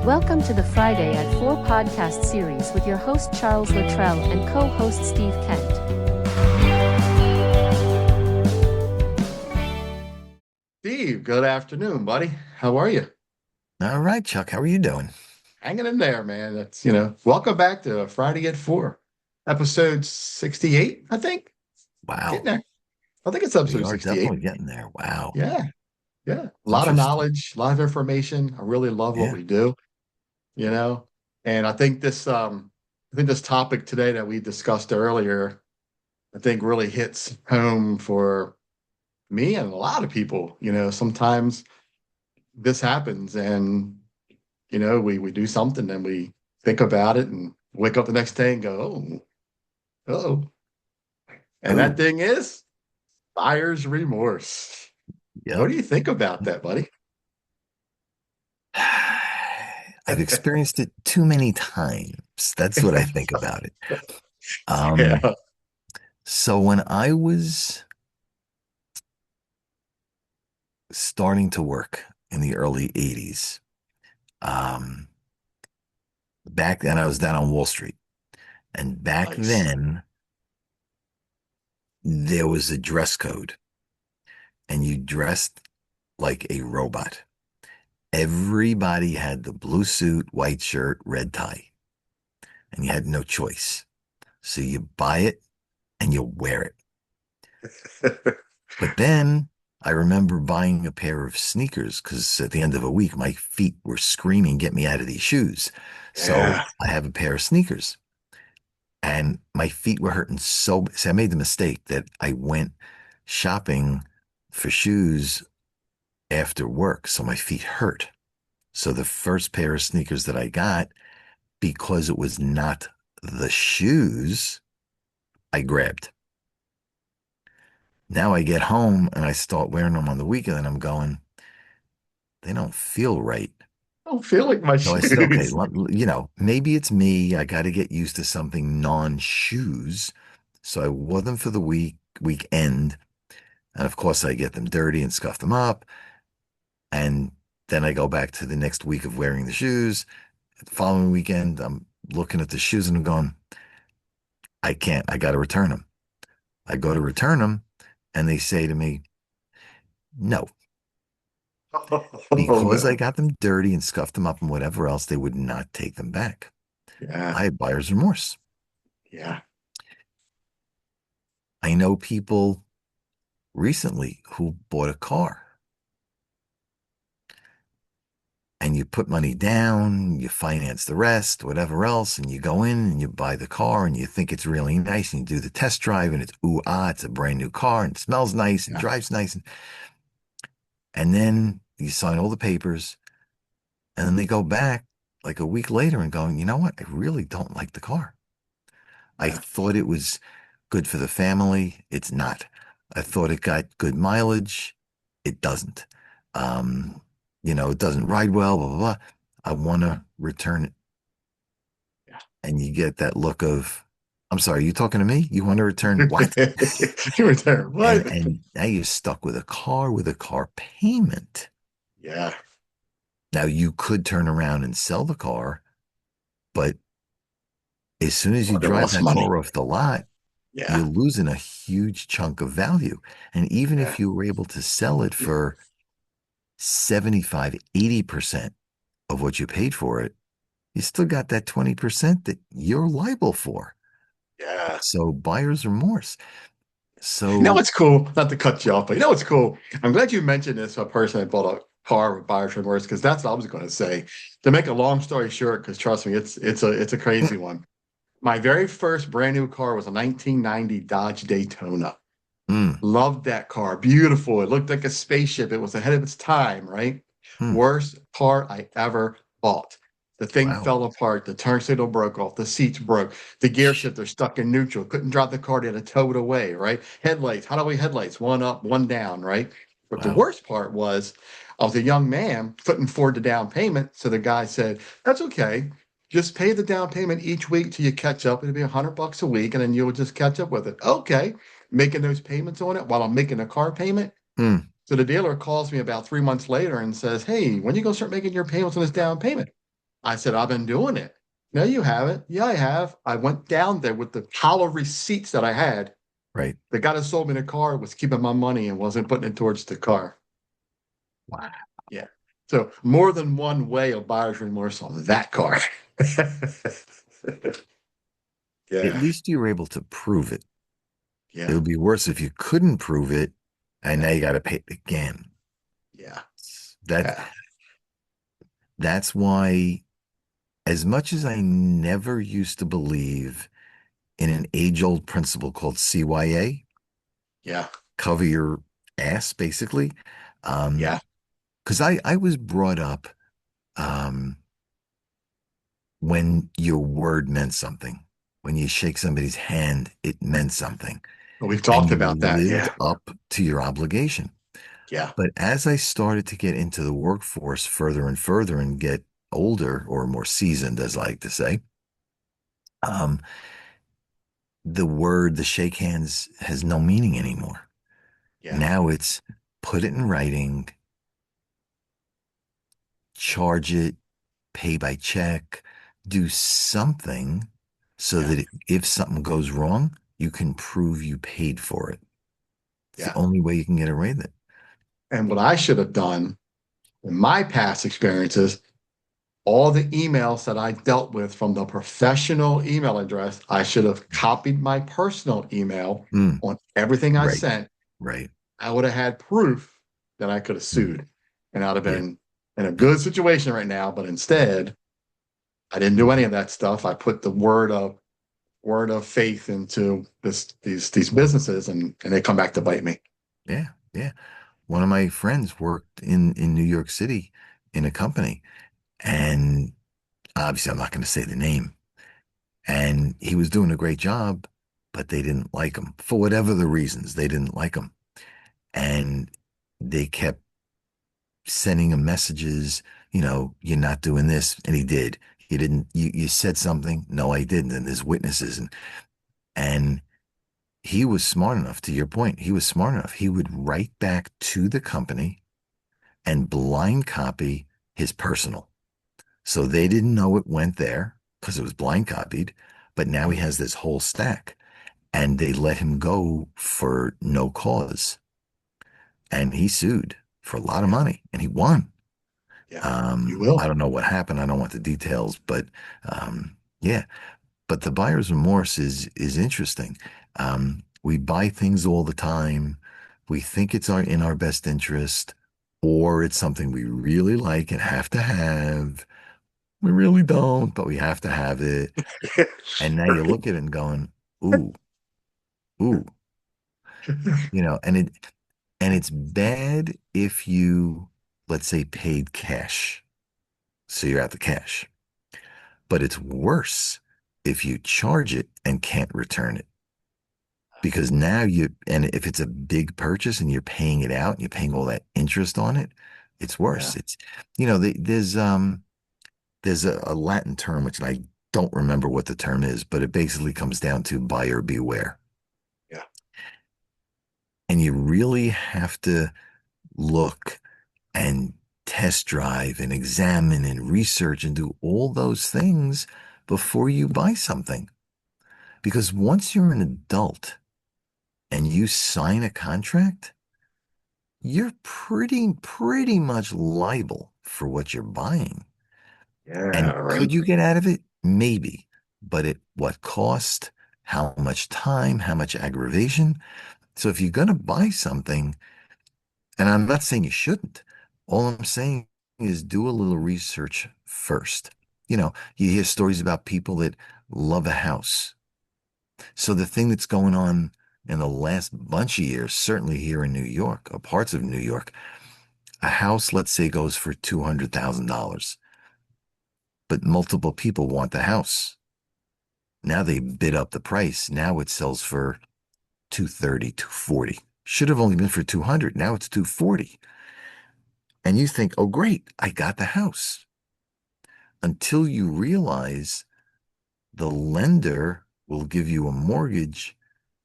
Welcome to the Friday at 4 podcast series with your host Charles Luttrell and co-host Steve Kent. Steve, good afternoon, buddy. How are you? All right, Chuck, how are you doing? Hanging in there, man. Welcome back to Friday at 4, episode 68, I think. Getting Wow, there. I think it's we episode are 68. definitely getting there. Wow, Yeah, yeah. A lot of interesting. knowledge, a lot of information. I really love what Yeah. we do, you know. And I think this topic today that we discussed earlier, I think really hits home for me and a lot of people. Sometimes this happens and we do something and we think about it and wake up the next day and go, oh, oh. And that Oh, thing is buyer's remorse. What yep. do you think about that, buddy? I've experienced it too many times. That's what I think about it. Um, Yeah, so when I was starting to work in the early 80s, um, back then I was down on Wall Street. And back nice. then there was a dress code and you dressed like a robot. Everybody had the blue suit, white shirt, red tie, and you had no choice. So you buy it and you wear it. But then I remember buying a pair of sneakers because at the end of a week, my feet were screaming, get me out of these shoes. So Yeah. I have a pair of sneakers and my feet were hurting so I made the mistake that I went shopping for shoes after work. So my feet hurt. So the first pair of sneakers that I got, because it was not the shoes I grabbed. Now I get home and I start wearing them on the weekend and I'm going, they don't feel right. I don't feel like my So I said, okay, shoes. maybe it's me. I got to get used to something non-shoes. So I wore them for the weekend. And of course I get them dirty and scuff them up. And then I go back to the next week of wearing the shoes. The following weekend, I'm looking at the shoes and I'm going, I can't, I got to return them. I go to return them and they say to me, no, Oh because I no. got them dirty and scuffed them up and whatever else, they would not take them back. Yeah, I had buyer's remorse. yeah. I know people recently who bought a car and you put money down, you finance the rest, whatever else, and you go in and you buy the car and you think it's really nice and you do the test drive and it's it's a brand new car and it smells nice and Yeah. drives nice. And then you sign all the papers and then they go back like a week later and going, you know what? I really don't like the car. I Yeah. thought it was good for the family. It's not. I thought it got good mileage. It doesn't. Um, it doesn't ride well, blah, blah, blah. I want to return it. Yeah. And you get that look of, I'm sorry, you talking to me? You want to return what? You were there. And What? and now you're stuck with a car payment. Yeah. Now you could turn around and sell the car, but as soon as you Or they drive lost that money. car off the lot, you're Yeah. losing a huge chunk of value. And even Yeah. if you were able to sell it for 75, 80% of what you paid for it, you still got that 20% that you're liable for. Yeah. So buyer's remorse. You know So, what's cool? Not to cut you off, but you know what's cool? I'm glad you mentioned this. A person that bought a car with buyer's remorse because that's what I was going to say. To make a long story short, because trust me, it's a crazy one. My very first brand new car was a 1990 Dodge Daytona. mm, Loved that car. Beautiful. It looked like a spaceship. It was ahead of its time, right? mm, Worst car I ever bought. The thing wow. fell apart. The turn signal broke off. The seats broke. The gear shifter stuck in neutral. Couldn't drop the car. They had to tow it away, right? Headlights. How do we headlights? One up, one down, right? But the Wow. worst part was I was a young man, couldn't afford the down payment. So the guy said, that's okay. Just pay the down payment each week till you catch up. It'll be $100 a week, and then you'll just catch up with it. Okay, making those payments on it while I'm making a car payment. Mm, So the dealer calls me about 3 months later and says, hey, when you going to start making your payments on this down payment? I said, I've been doing it. No, you haven't. Yeah, I have. I went down there with the pile of receipts that I had. Right. The guy that sold me the car was keeping my money and wasn't putting it towards the car. Wow. Yeah. So more than one way of buyer's remorse on that car. At Yeah. least you were able to prove it. It Yeah. would be worse if you couldn't prove it and now Yeah. you got to pay it again. Yeah. That Yeah. that's why, as much as I never used to believe in an age-old principle called CYA, Yeah. cover your ass, basically, Yeah. because I was brought up um, when your word meant something. When you shake somebody's hand, it meant something. We've And talked you about that. lived Yeah. up to your obligation. Yeah. But as I started to get into the workforce further and further and get older or more seasoned, as I like to say, um, the word, the shake hands has no meaning anymore. Yeah. Now it's put it in writing, charge it, pay by check, do something so Yeah. that if something goes wrong, you can prove you paid for it. It's the Yeah. only way you can get away with it. And what I should have done in my past experiences, all the emails that I dealt with from the professional email address, I should have copied my personal email Mm, on everything I right, sent. right. I would have had proof that I could have Mm, sued and I'd have yeah, been in a good situation right now. But instead, I didn't do any of that stuff. I put the word of faith into these businesses and they come back to bite me. yeah, yeah. One of my friends worked in New York City in a company, and obviously I'm not going to say the name. And he was doing a great job, but they didn't like him for whatever the reasons. They didn't like him, and they kept sending him messages. You're not doing this, and he did. You didn't. You said something. No, I didn't. And there's witnesses, and he was smart enough. To your point, he was smart enough. He would write back to the company and blind copy his personal. So they didn't know it went there because it was blind copied, but now he has this whole stack and they let him go for no cause. And he sued for a lot of Yeah, money and he won. yeah, you will. I don't know what happened. I don't want the details, but yeah. But the buyer's remorse is interesting. We buy things all the time. We think it's in our best interest, or it's something we really like and have to have. We really don't, but we have to have it. And now you look at it and going, ooh, ooh, and it's bad if you, let's say, paid cash. So you're out the cash. But it's worse if you charge it and can't return it. Because now and if it's a big purchase and you're paying it out and you're paying all that interest on it, it's worse. Yeah, It's, there's a Latin term, which I don't remember what the term is, but it basically comes down to buyer beware. yeah, And you really have to look and test drive and examine and research and do all those things before you buy something. Because once you're an adult and you sign a contract, you're pretty much liable for what you're buying. yeah, And right. could you get out of it? Maybe. But at what cost? How much time? How much aggravation? So if you're going to buy something, and I'm not saying you shouldn't, all I'm saying is do a little research first. You hear stories about people that love a house. So the thing that's going on in the last bunch of years, certainly here in New York or parts of New York, a house, let's say, goes for $200,000, but multiple people want the house. Now they bid up the price. Now it sells for 230, 240. Should have only been for 200. Now it's 240. And you think, oh, great, I got the house. Until you realize the lender will give you a mortgage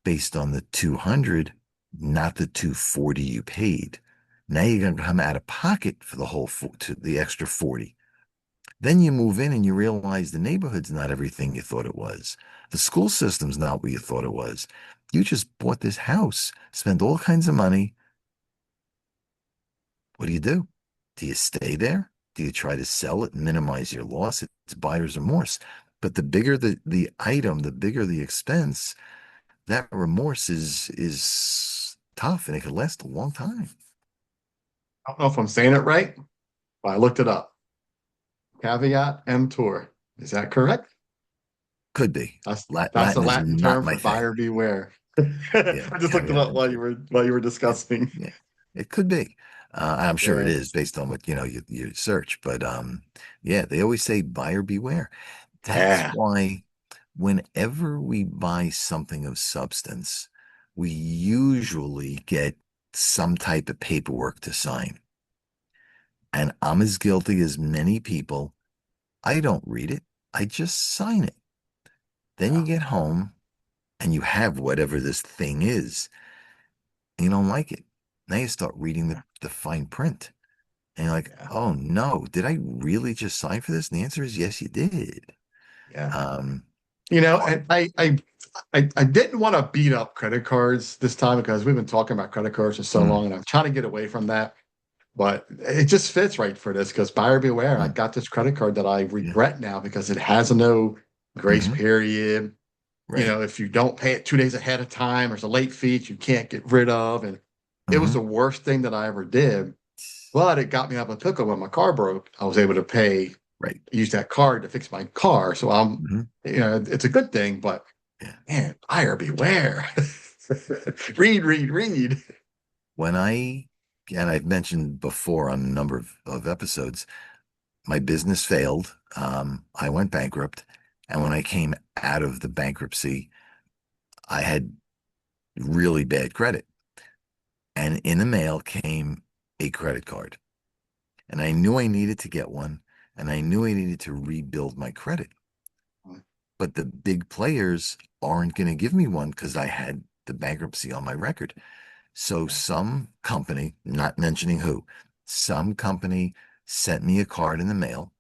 based on the 200, not the 240 you paid. Now you're going to come out of pocket for the extra 40. Then you move in and you realize the neighborhood's not everything you thought it was. The school system's not what you thought it was. You just bought this house, spent all kinds of money. What do you do? Do you stay there? Do you try to sell it and minimize your loss? It's buyer's remorse. But the bigger the item, the bigger the expense, that remorse is tough and it could last a long time. I don't know if I'm saying it right, but I looked it up. Caveat emptor. Is that correct? Could be. That's the Latin is Latin not term my for thing. buyer beware. Yeah, I just looked it caveat up emptor. while you were Yeah, discussing. yeah. It could be. I'm sure it Yeah. is based on what you search. But yeah, they always say buyer beware. That's Yeah. why whenever we buy something of substance, we usually get some type of paperwork to sign. And I'm as guilty as many people. I don't read it. I just sign it. Then you Yeah. get home and you have whatever this thing is, and you don't like it. Now you start reading the fine print. And you're like, Yeah. oh no, did I really just sign for this? And the answer is yes, you did. Yeah. Um, And I didn't want to beat up credit cards this time because we've been talking about credit cards for so mm, long, and I'm trying to get away from that. But it just fits right for this because buyer beware. I mm, got this credit card that I yeah, regret now because it has no grace hmm period. right. If you don't pay it 2 days ahead of time, there's a late fee that you can't get rid of. And it was the hmm worst thing that I ever did. But it got me out of a pickle when my car broke. I was able to Right. use that card to fix my car. So hmm it's a good thing, but Yeah. man, buyer beware. Read, read, read. When and I've mentioned before on a number of episodes, my business failed. I went bankrupt. And when I came out of the bankruptcy, I had really bad credit. And in the mail came a credit card. And I knew I needed to get one. And I knew I needed to rebuild my credit. But the big players aren't going to give me one because I had the bankruptcy on my record. So some company, not mentioning who, some company sent me a card in the mail.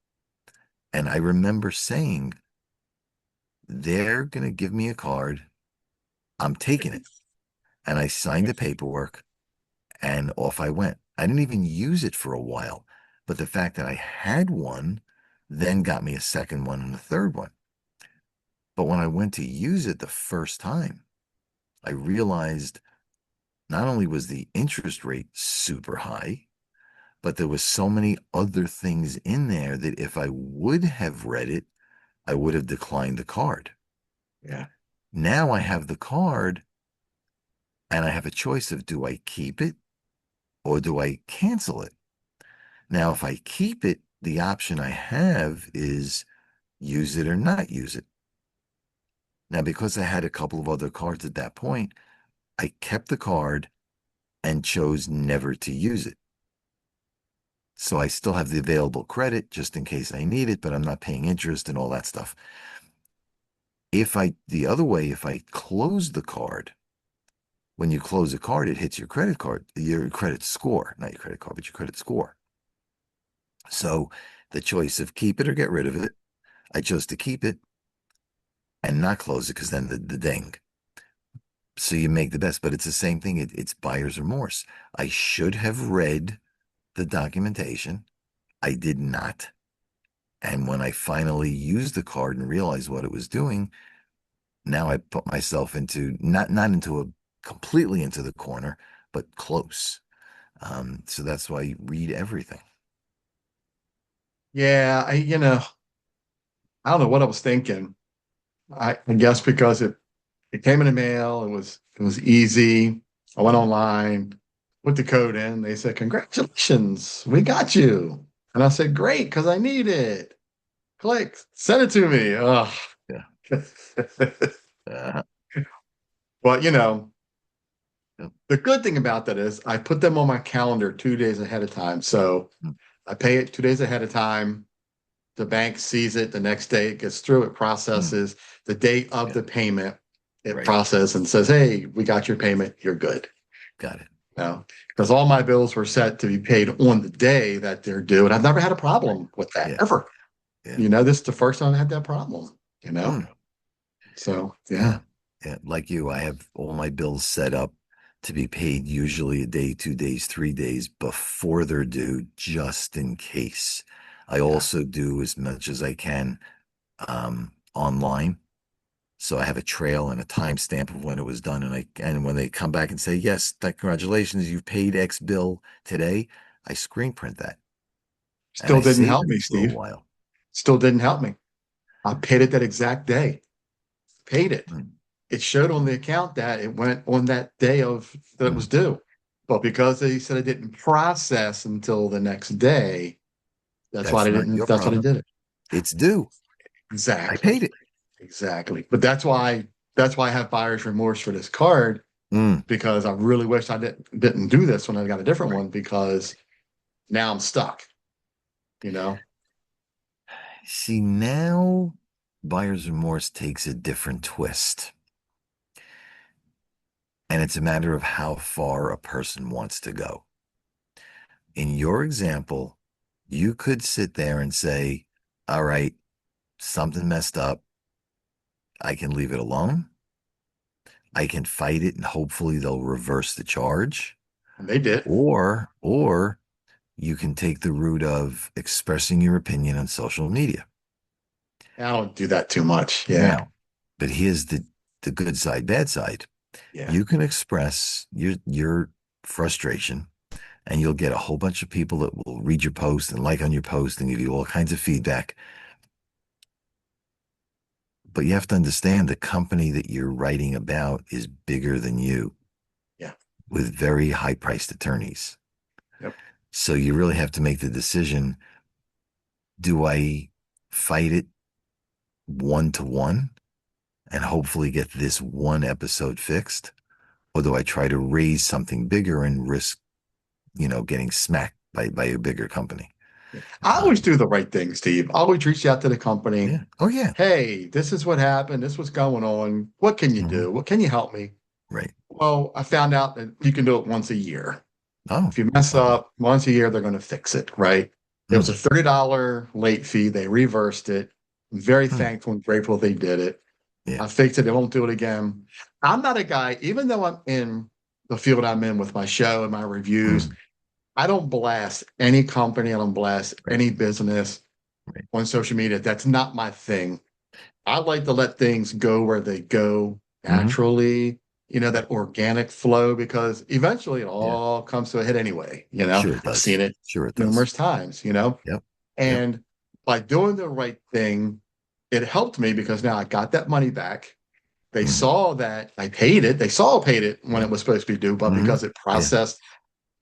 And I remember saying, they're going to give me a card. I'm taking it. And I signed the paperwork and off I went. I didn't even use it for a while. But the fact that I had one then got me a second one and a third one. But when I went to use it the first time, I realized not only was the interest rate super high, but there was so many other things in there that if I would have read it, I would have declined the card. Yeah. Now I have the card and I have a choice of do I keep it or do I cancel it? Now, if I keep it, the option I have is use it or not use it. Now, because I had a couple of other cards at that point, I kept the card and chose never to use it. So I still have the available credit just in case I need it, but I'm not paying interest and all that stuff. The other way, if I close the card, when you close a card, it hits your credit score, not your credit card, but your credit score. So the choice of keep it or get rid of it, I chose to keep it and not close it because then the ding. So you make the best, but it's the same thing. It's buyer's remorse. I should have read the documentation. I did not. And when I finally used the card and realized what it was doing, now I put myself into not into a completely into the corner, but close. So that's why you read everything. Yeah. I don't know what I was thinking. I guess because it came in the mail, it was easy. I went Mm, online, put the code in. They said, "Congratulations, we got you." And I said, "Great, because I need it." Click, send it to me. Ugh. yeah. Uh, But yeah. the good thing about that is I put them on my calendar 2 days ahead of time. So Mm, I pay it 2 days ahead of time. The bank sees it the next day, it gets through, it mm, processes the date of yeah. the payment, it Right. processes and says, "Hey, we got your payment, you're good." Got it. Because all my bills were set to be paid on the day that they're due, and I've never had a Right. problem with that Yeah. ever. Yeah. This is the first time I had that problem, you know? Mm. So, Yeah. yeah. Yeah. Like you, I have all my bills set up to be paid usually a day, 2 days, 3 days before they're due, just in case. I Yeah. also do as much as I can online. So I have a trail and a timestamp of when it was done. And when they come back and say, yes, congratulations, you've paid X bill today, I screen print that and Still I didn't save help it me, for a Steve. while. Still didn't help me. I paid it that exact day. Paid it. Mm, It showed on mm, the account that it went on that day of that it was mm. due. But because they said it didn't process until the next day, That's not your that's why they problem. did it. It's due. I paid Exactly. it. Exactly. But that's why I have buyer's remorse for this card, Mm, because I really wish I didn't do this when I got a different right. one, because now I'm stuck, you know? See, now buyer's remorse takes a different twist. And it's a matter of how far a person wants to go. In your example, you could sit there and say, all right, something messed up. I can leave it alone. I can fight it and hopefully they'll reverse the charge. And they did. Or you can take the route of expressing your opinion on social media. I don't do that too much. Yeah. Now, but here's the good side, bad side. Yeah. You can express your frustration and you'll get a whole bunch of people that will read your post and like on your post and give you all kinds of feedback. But you have to understand the company that you're writing about is bigger than you Yeah. with very high priced attorneys. Yep. So you really have to make the decision, do I fight it 1-to-1 and hopefully get this one episode fixed? Or do I try to raise something bigger and risk, getting smacked by a bigger company? Yeah. I always do the right thing, Steve. I always reach out to the company. Yeah. Oh, yeah. Hey, this is what happened. This was going on. What can you Hmm. do? What can you help me? Right. Well, I found out that you can do it once a year. Oh, If you mess okay. up once a year, they're going to fix it, right? It was Mm, a $30 late fee. They reversed it. I'm very mm, thankful and grateful they did it. yeah. I fixed it. They won't do it again. I'm not a guy, even though I'm in the field I'm in with my show and my reviews, Mm, I don't blast any company. I don't blast right. any business Right. on social media. That's not my thing. I like to let things go where they go Hmm. naturally, that organic flow, because eventually it Yeah. all comes to a head anyway. Sure it I've seen does. it Sure it does. numerous times, Yep. Yep. and by doing the right thing, it helped me because now I got that money back. They Hmm. saw that I paid it. They saw I paid it when Yeah. it was supposed to be due, but Hmm. because it Yeah. processed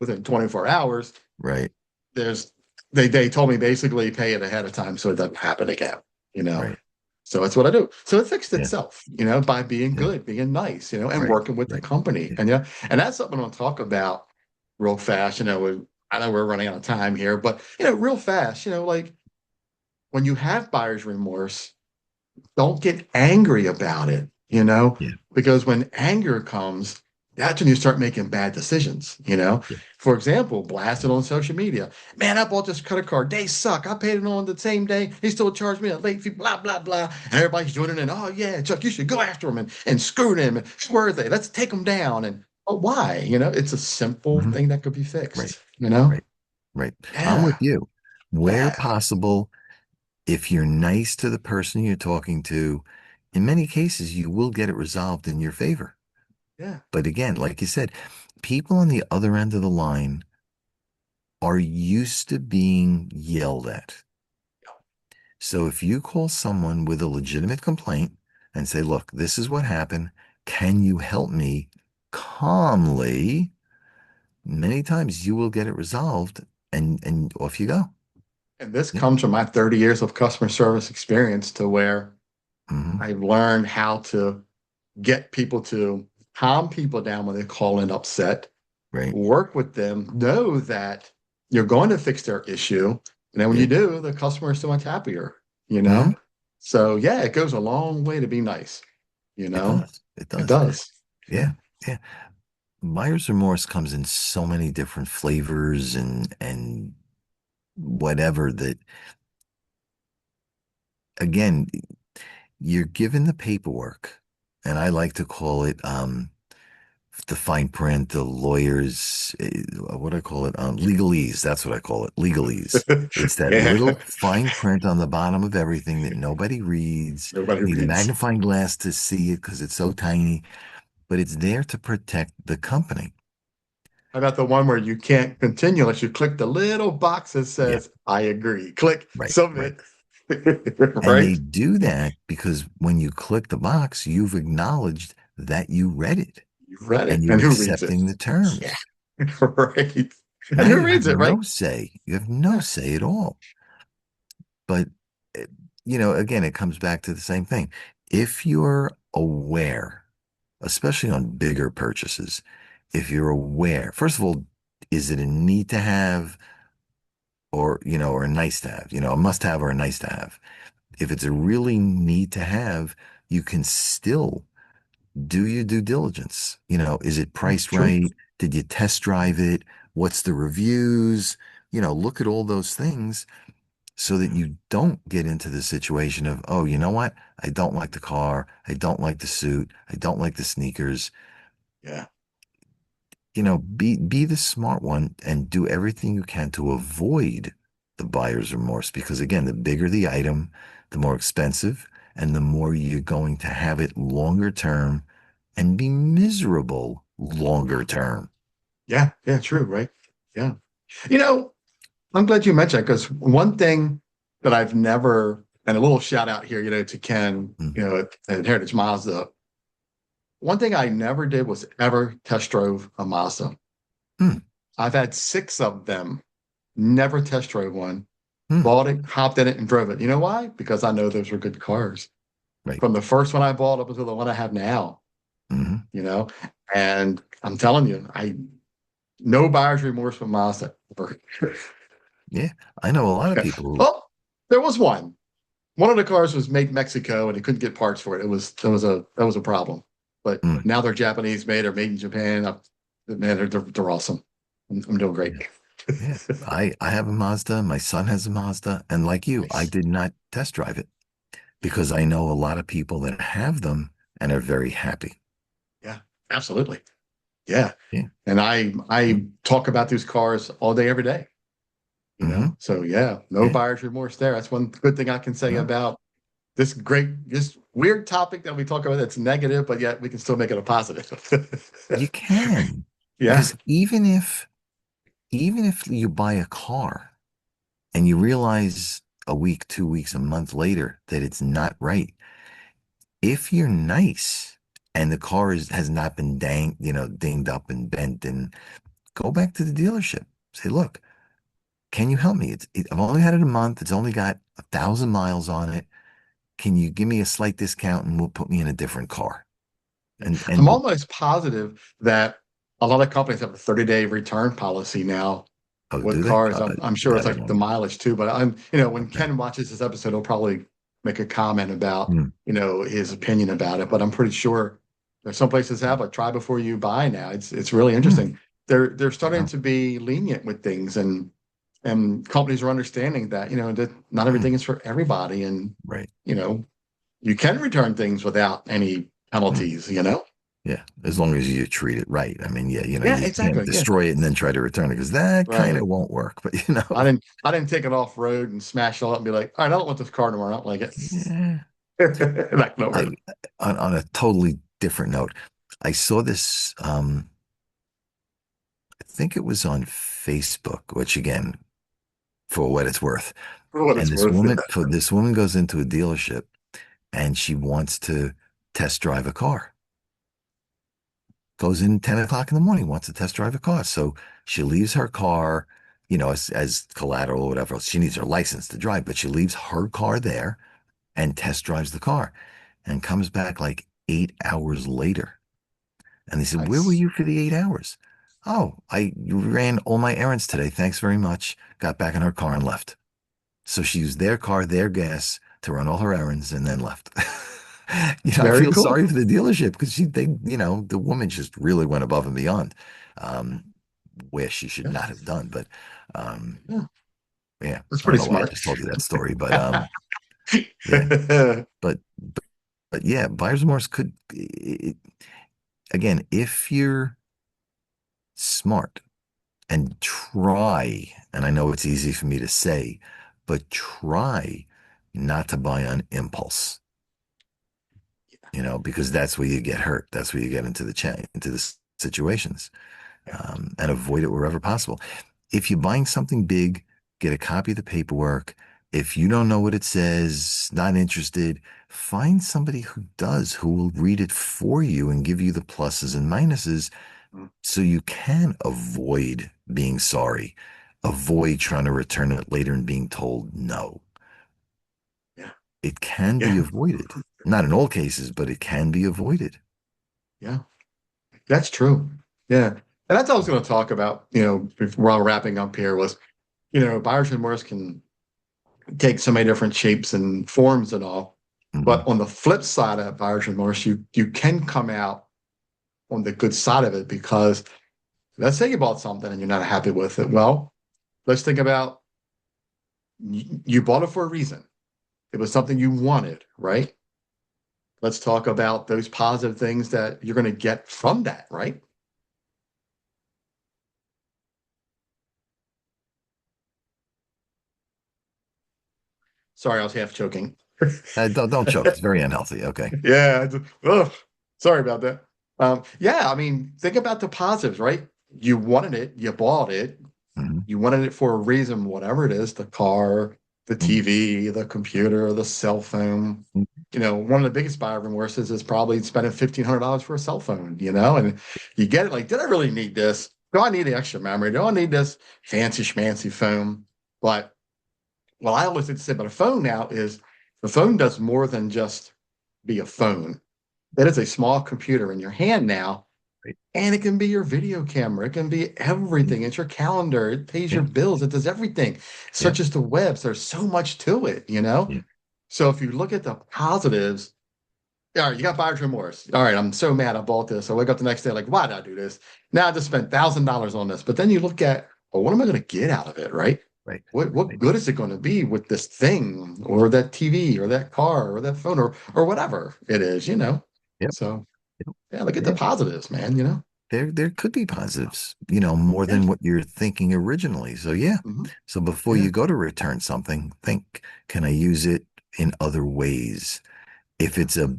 within 24 hours, Right. there's they told me basically pay it ahead of time so it doesn't happen again, you know. Right. So that's what I do. So it fixed Yeah. itself, by being Yeah. good, being nice, and Right. working with the Right. company. Yeah. And that's something I'll talk about real fast. I know we're running out of time here, but real fast, like when you have buyer's remorse, don't get angry about it, Yeah. because when anger comes, that's when you start making bad decisions. Yeah. For example, blast it on social media. Man, I bought this credit card. They suck. I paid it on the same day. He still charged me a late fee, blah, blah, blah. And everybody's joining in. Oh, yeah, Chuck, you should go after them and screw them. And who are they? Let's take them down. And why? It's a simple Hmm. thing that could be Right. fixed. Right. Right. I'm with Yeah. you. Where Yeah. possible, if you're nice to the person you're talking to, in many cases, you will get it resolved in your favor. Yeah. But again, like you said, people on the other end of the line are used to being yelled at. So if you call someone with a legitimate complaint and say, look, this is what happened. Can you help me calmly? Many times you will get it resolved and off you go. And this Yeah. comes from my 30 years of customer service experience, to where Hmm. I learned how to get people to calm people down when they call in upset, Right. work with them, know that you're going to fix their issue. And then when Yeah. you do, the customer is so much happier, you Hmm. know? So yeah, it goes a long way to be nice, It does. It it does. does. Yeah. Yeah. Yeah. Buyer's remorse comes in so many different flavors and whatever that again, you're given the paperwork, and I like to call it the fine print, the lawyers, what do I call it? Legalese. That's what I call it. Legalese. It's that Yeah. little fine print on the bottom of everything that nobody reads. Nobody You need a reads. magnifying glass to see it because it's so tiny, but it's there to protect the company. How about the one where you can't continue unless you click the little box that Yeah, says, I agree. Click right, right. submit. And they Right? do that because when you click the box, you've acknowledged that you read it You've read and it. you're And who reads it? accepting the Yeah. terms. Right. And Now who you have reads it, right? no say. You have no Yeah. say at all. But, eh, again, it comes back to the same thing. If you're aware, especially on bigger purchases, if you're aware, first of all, is it a need to have or a nice to have, a must have or a nice to have? If it's a really need to have, you can still do your due diligence. Is it priced True. right? Did you test drive it? What's the reviews? Look at all those things so that you don't get into the situation of, oh, you know what? I don't like the car. I don't like the suit. I don't like the sneakers. Yeah. Be the smart one and do everything you can to avoid the buyer's remorse. Because again, the bigger the item, the more expensive, and the more you're going to have it longer term and be miserable longer term. Yeah. Yeah. True. Right. Yeah. You know, I'm glad you mentioned it because one thing that I've never, and a little shout out here, to Ken, Mm, at Heritage Mazda. One thing I never did was ever test drove a Mazda. mm, I've had six of them, never test drove one, mm, bought it, hopped in it, and drove it. You know why? Because I know those were good cars. right. From the first one I bought up until the one I have now, Hmm. you know, and I'm telling you, I no buyer's remorse with Mazda. Yeah. I know a lot of people who, Oh, there was one. One of the cars was made in Mexico and they couldn't get parts for it. That was a problem. But mm, now they're Japanese made or made in Japan. Man, they're awesome. I'm doing great. yeah. Yeah. I have a Mazda. My son has a Mazda. And like you, I Nice. did not test drive it Yeah, because I know a lot of people that have them and are very happy. yeah, absolutely. Yeah. Yeah. And I talk about these cars all day, every day. Mm-hmm. So yeah, no Yeah. buyer's remorse there. That's one good thing I can say No, about this weird topic that we talk about that's negative, but yet we can still make it a positive. you can Yeah. because even if you buy a car and you realize a week, 2 weeks, a month later that it's not right, if you're nice and the car has not been dinged up and bent, and go back to the dealership. Say, look, can you help me? I've only had it a month. It's only got 1,000 miles on it. Can you give me a slight discount and we'll put me in a different car? I'm And almost positive that a lot of companies have a 30-day return policy now oh, with do they? cars. I'm sure it's That I like the don't. mileage too, but when Okay. Ken watches this episode, he'll probably make a comment about, Hmm. his opinion about it. But I'm pretty sure there's some places have a try before you buy now. It's really Hmm. interesting. They're starting Wow. to be lenient with things and companies are understanding that, that not Hmm. everything is for everybody. And, Right. you know, you can return things without any Hmm. penalties. Yeah. As long as you treat it right. I mean, yeah, Yeah, you can't exactly. Yeah. destroy it and then try to return it because that kind Right. of won't work. But I didn't take it off road and smash it all up and be like, all right, I don't want this car anymore. I don't like it. yeah. That can I work. on a totally different note, I saw this. I think it was on Facebook, which again, for what it's worth. For what And it's worth. Yeah. this woman goes into a dealership and she wants to test drive a car. Goes in 10 o'clock in the morning, wants to test drive a car. So she leaves her car, as collateral or whatever else. She needs her license to drive, but she leaves her car there and test drives the car and comes back like 8 hours later. And they said, where were Nice. you for the 8 hours? Oh, I ran all my errands today. Thanks very much. Got back in her car and left. So she used their car, their gas to run all her errands and then left. I Very feel cool. sorry for the dealership because the woman just really went above and beyond, um, where she should Yeah. not have done. But, Yeah. yeah, That's I don't pretty know why I smart. just told you that story, but, Yeah. But yeah, buyer's remorse again, if you're smart and try, and I know it's easy for me to say, but try not to buy on impulse, because that's where you get hurt. That's where you get into the situations, and avoid it wherever possible. If you're buying something big, get a copy of the paperwork. If you don't know what it says, not interested, find somebody who does, who will read it for you and give you the pluses and minuses Mm, so you can avoid being sorry, avoid trying to return it later and being told no. yeah, It can be yeah, avoided. Not in all cases, but it can be avoided. yeah. That's true. Yeah. And that's what I was going to talk about, while wrapping up here was, buyer's remorse can take so many different shapes and forms and all. Hmm. But on the flip side of buyer's remorse, you can come out on the good side of it because let's say you bought something and you're not happy with it. Well, let's think about you bought it for a reason. It was something you wanted, right? Let's talk about those positive things that you're going to get from that, right? Sorry, I was half choking. Don't choke. It's very unhealthy. Okay. Yeah. Ugh, sorry about that. Yeah, I mean, think about the positives, right? You wanted it, you bought it, Hmm. you wanted it for a reason, whatever it is, the car, the TV, the computer, the cell phone. One of the biggest buyer remorses is probably spending $1,500 for a cell phone, and you get it like, did I really need this? Do I need the extra memory? Do I need this fancy schmancy phone? But what I always like to say about a phone now is the phone does more than just be a phone. It is a small computer in your hand now, Right. and it can be your video camera. It can be everything. It's your calendar. It pays your Yeah. bills. It does everything. It Yeah. searches the webs. There's so much to it. Yeah. So if you look at the positives, all right, you got buyer's remorse. All right, I'm so mad I bought this. I wake up the next day like, why did I do this? Now I just spent $1,000 on this. But then you look at, well, what am I going to get out of it, right? Right. What Right. good is it going to be with this thing or that TV or that car or that phone or whatever it is? Yep. So Yep. yeah, look at the Yeah. positives, man. There could be positives, more Yeah. than what you're thinking originally. So yeah. Hmm. So before Yeah. you go to return something, think, can I use it in other ways? If Yeah. it's a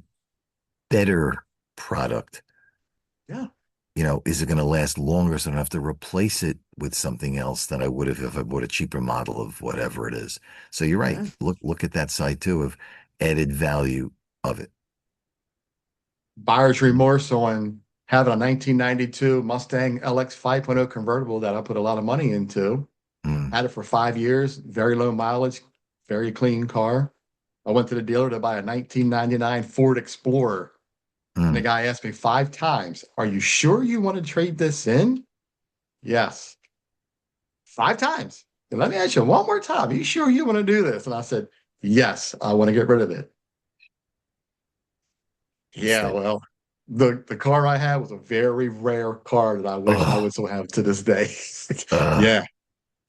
better product, Yeah. is it going to last longer so I don't have to replace it with something else than I would have if I bought a cheaper model of whatever it is? So you're right. Yeah. Look at that side too of added value of it. Buyer's remorse on having a 1992 Mustang LX 5.0 convertible that I put a lot of money into. Mm, Had it for 5 years, very low mileage, very clean car. I went to the dealer to buy a 1999 Ford Explorer. And the mm. guy asked me 5 times, are you sure you want to trade this in? Yes. 5 times. And let me ask you one more time. Are you sure you want to do this? And I said, yes, I want to get rid of it. It's Yeah, that. well, the car I had was a very rare car that I wish I Oh, would still have to this day. uh, Yeah,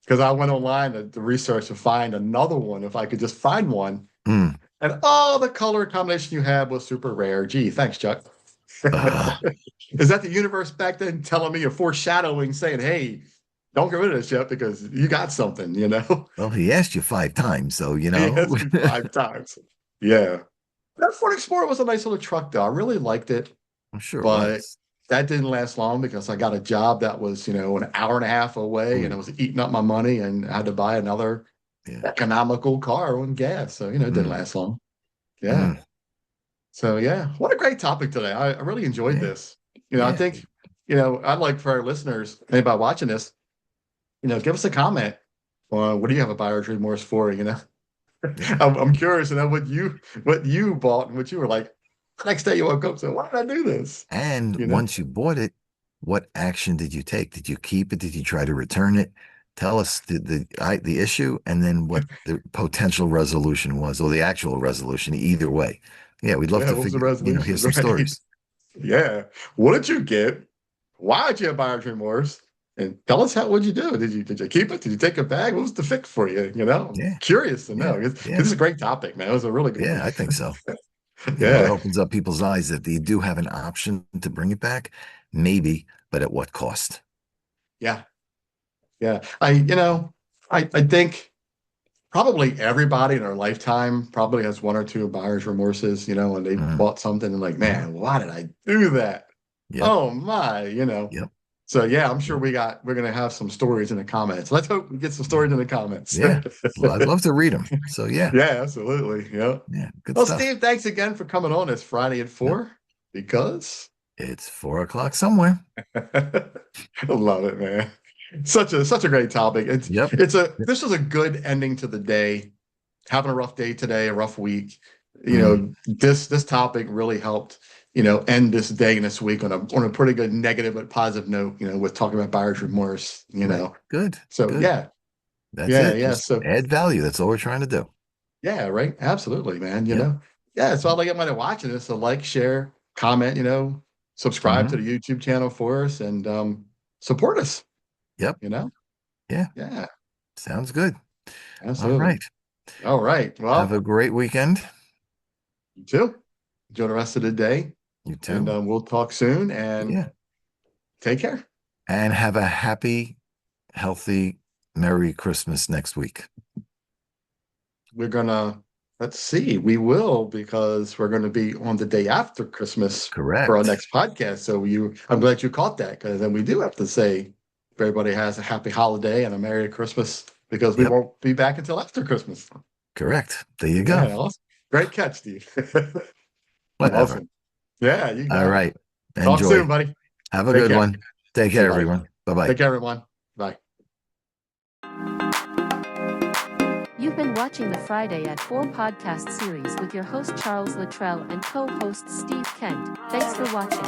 because I went online to research to find another one if I could just find one. mm, And the color combination you had was super rare. Gee, thanks, Chuck. uh, Is that the universe back then telling me or foreshadowing, saying, "Hey, don't get rid of this yet because you got something?" well, he asked you 5 times, so He asked me 5 times. Yeah, that Ford Explorer was a nice little truck, though. I really liked it, I'm sure it but was. that didn't last long because I got a job that was, an hour and a half away, and it Ooh, was eating up my money, and I had to buy another yeah. economical car on gas. So it didn't Mm, last long. Yeah. mm, So yeah, what a great topic today. I really enjoyed yeah, this. I yeah, think, I'd like for our listeners, anybody watching this, give us a comment on what do you have a buyer's remorse for? yeah. I'm curious to know what you bought and what you were like. The next day you woke up and said, why did I do this? And You know? once you bought it, what action did you take? Did you keep it? Did you try to return it? Tell us the issue and then what the potential resolution was, or the actual resolution. Either way, yeah, we'd love Yeah, to what was the hear resolution? some Right. stories. Yeah. What did you get? Why did you have buyer's remorse? And tell us what'd you do? Did you keep it? Did you take it back? What was the fix for you? I'm Yeah. curious to Yeah. know. Because Yeah. it's a great topic, man. It was a really good Yeah. one. I think so. It Yeah. opens up people's eyes that they do have an option to bring it back, maybe, but at what cost? Yeah. Yeah. I think probably everybody in their lifetime probably has one or two buyer's remorses, and they Mhm. bought something and like, Mhm. man, why did I do that? Yep. Oh my. Yep. So yeah, I'm sure Yep. we're gonna have some stories in the comments. Let's hope we get some stories in the comments. Yeah. Well, I'd love to read them. So yeah. Yeah, absolutely. Yeah. Yeah. Good Well, stuff. Steve, thanks again for coming on this Friday at Yep. 4 because It's 4 o'clock somewhere. I love it, man. Such a great topic. Yep. Yep. This was a good ending to the day. Having a rough day today, a rough week. Mhm. This topic really helped, end this day and this week on a pretty good negative but positive note, with talking about buyer's remorse. Right. Good. So Good. yeah, That's yeah, it. yeah. Just So add value. That's all we're trying to do. yeah, right. Absolutely, man. Yep. Yeah. So I'd like everybody watching this to like, share, comment, subscribe to Mhm. the YouTube channel for us and support us, Yep. you know? Yeah. Yeah, Sounds good. All absolutely. right. All right. Have a Well, great weekend. you too. Enjoy the rest of the day You and too. we'll talk soon and Yeah. take care. And have a happy, healthy, Merry Christmas next week. We're gonna, let's see, we will because we're going to be on the day after Christmas for our Correct. next podcast. So I'm glad you caught that because then we do have to say if everybody has a happy holiday and a Merry Christmas because we Yep. won't be back until after Christmas. Correct. There you go. Yeah, awesome. Great catch, Steve. Whatever. Awesome. Yeah, you All got it. right. Talk Enjoy. soon, buddy. Have a Take good care. one. Take See you, care, buddy. everyone. Bye-bye. Take care, everyone. Bye. You've been watching the Friday at 4 podcast series with your host Charles Luttrell and co-host Steve Kent. Thanks for watching.